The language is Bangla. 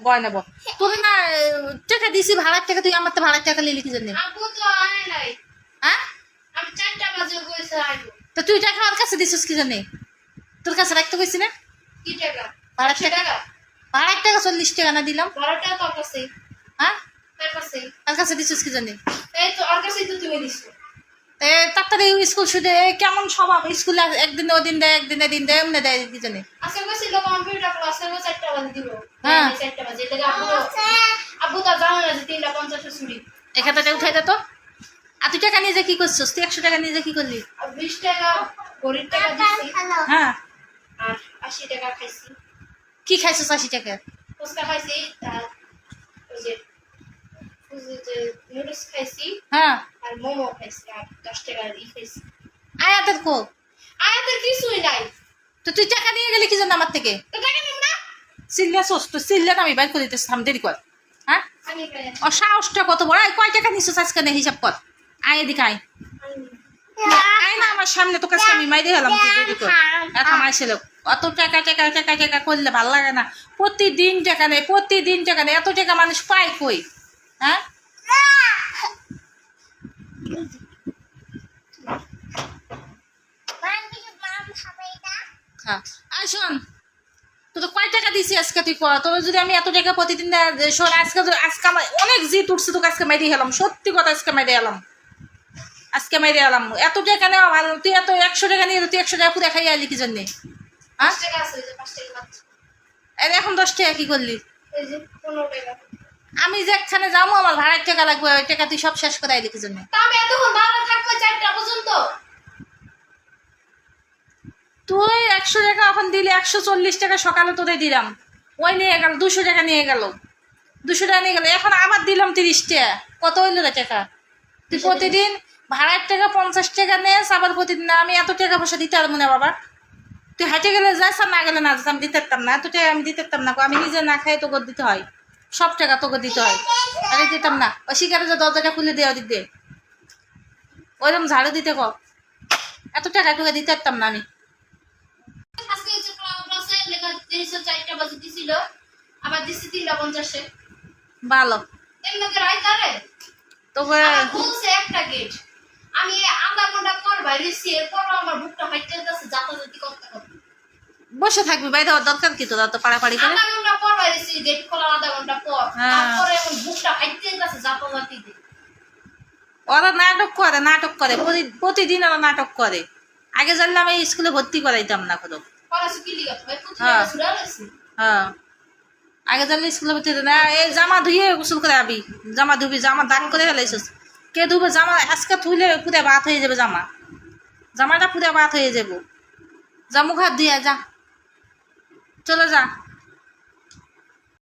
বয় নেব তোর না টাকা দিছি ভাড়ার টাকা, তুই আমার তো ভাড়ার টাকা নিলি কি জন্য? আপু তো আনে নাই, হ্যাঁ আমি 4টা বাজে কইছে আইবো। তো তুই টাকা আমার কাছে দিছিস কি জন্য? তোর কাছে রাখতে কইছি না? কি টাকা? ভাড়ার 100 টাকা, টাকা। ভাড়ার টাকা 40 টাকা না দিলাম। 12টা তোর কাছে, হ্যাঁ তার কাছে। তার কাছে দিছিস কি জন্য? এই তো ওর কাছেই তো তুমি দিছো। তাড়াতাড়ি স্কুল শুধু কেমন স্বভাব, স্কুলে একদিন ওদিন দেয়, একদিনে দিন দেয়, এমনি দেয় কি জানি। আজকে কইছিল কম্পিউটার ক্লাস করবো 4টা বাজে দিব। হ্যাঁ 4টা বাজে এটা আব্বু তো জানো না যে 3:50 ছুটি। এখানটা উঠাই দে তো। আর তুই টাকা নিয়ে যে কি করছিস? তুই 100 টাকা নিয়ে যে কি করলি? আর 20 টাকা গরিব টাকা দিছি, হ্যাঁ আর 80 টাকা খাইছি। কি খাইছিস 80 টাকা? ফুচকা খাইছি, আর ওই যে নুডলস খাইছি, হ্যাঁ আর মোমো খাইছি, আর 10 টাকা খাইছি। আয়াতের কো আয়াতের কিছুই নাই। তো তুই টাকা নিয়ে গেলি কি জন্য আমার থেকে? তো টাকা নিব না। সিল্লা সস তো সিল্লা আমি বাইর করে দিতেছি, থাম দেরি কর। হ্যাঁ আমি খাই। ও সাহসটা কত বড়! আয় কয় টাকা নিছিস আজকে নে হিসাব কর। আয় এদিকে আয়, আয় না আমার সামনে, তোর কাছে আমি মাইরে হলাম, তুই দেরি কর। এখন আইছিল অত টাকা টাকা টাকা টাকা করলে ভাল লাগে না। প্রতিদিন টাকা নেই, প্রতিদিন টাকা নেই, এত টাকা মানুষ পায় কই? হ্যাঁ খা। আয় শোন, তো কয় টাকা দিছি আজকে তুই কর? তোর যদি আমি এত টাকা প্রতিদিন শোন, আজকে আজকে আমার অনেক জিত উঠছে, তোকে আজকে মাইরে হলাম, সত্যি কথা আজকে মাইরে হলাম, আজকে মাইরে হলাম। এত টাকা নেওয়া ভালো, তুই এত 100 টাকা নিয়ে তুই 100 টাকা পুরো খাই আলি কি জন্যে? 5 টাকা আছে, ওই যে 5 টাকা পাচ্ছি। এখন 10 টাকা কি করলি? এই যে 15 টাকা। আমি যেখানে যাবো আমার ভাড়ার টাকা লাগবে, ওই টাকা তুই সব শেষ করে আইলি কি জন্যে? তা আমি এতক্ষণ দাঁড়া থাকবো 4টা পর্যন্ত। তুই 100 টাকা এখন দিলি, 140 টাকা সকালে তোদের দিলাম, ওই নিয়ে গেল 200 টাকা নিয়ে গেল, 200 টাকা নিয়ে গেল, এখন আবার দিলাম 30 টাকা, কত হইলো রে টাকা? তুই প্রতিদিন ভাড়ার টাকা 50 টাকা নেস, আবার প্রতিদিন আমি এত টাকা পয়সা দিতে পারবো না বাবা। তুই হাঁটে গেলে যাস আর না গেলে না যাস, আমি দিতে পারতাম না, এত টাকা আমি দিতে পারতাম না, আমি নিজে না খাই তোকে দিতে হয়, সব টাকা তোকে দিতে হয়। আরে দিতাম না, ওই শিকারে যে দরজাটা খুলে দেওয়া দিক দে, ওইরকম ঝাড়ু দিতে ক, এত টাকা তোকে দিতে পারতাম না আমি। আজকে হচ্ছে ক্লাসে লেখা দিয়েছে 4টা বাজে দিছিল, আবার দিছি 3:50-এ। ভালো এমনি করে আইতারে তোকে আমার বলছে একটা গেট, আমি আধা ঘন্টা পর বাইরেছি, এরপর আমার বুকটা ফাইটে যাচ্ছে যাতাযাতি করতে করতে। বসে থাকবি, বাইরে হওয়ার দরকার কি? তোরা তো পাড়াপাড়ি করে। আধা ঘন্টা পর বাইরেছি, গেট খোলা আধা ঘন্টা পর, হ্যাঁ। তারপরে এখন বুকটা ফাইটে যাচ্ছে যাতাযাতিতে। ওরা নাটক করে, নাটক করে, প্রতিদিন ওরা নাটক করে। আগে জানলে আমি স্কুলে ভর্তি করাইতাম না কোনো। পড়াশো কি লিগা ভাই কোথায় হ্যাঁ। সুরা রইছে। হ্যাঁ আগে জানলে স্কুলে ভর্তি হতো না। এই জামা ধুয়ে গোসল করে আবি, জামা ধুবি, জামা দাগ করে ফেলাইছিস, কে ধুবে জামা? আজকে ধুইলে পুরে বাত হয়ে যাবে, জামাটা পুরে বাত হয়ে যাবো। যা মুখ হাত ধুয়ে যা, চলে যা।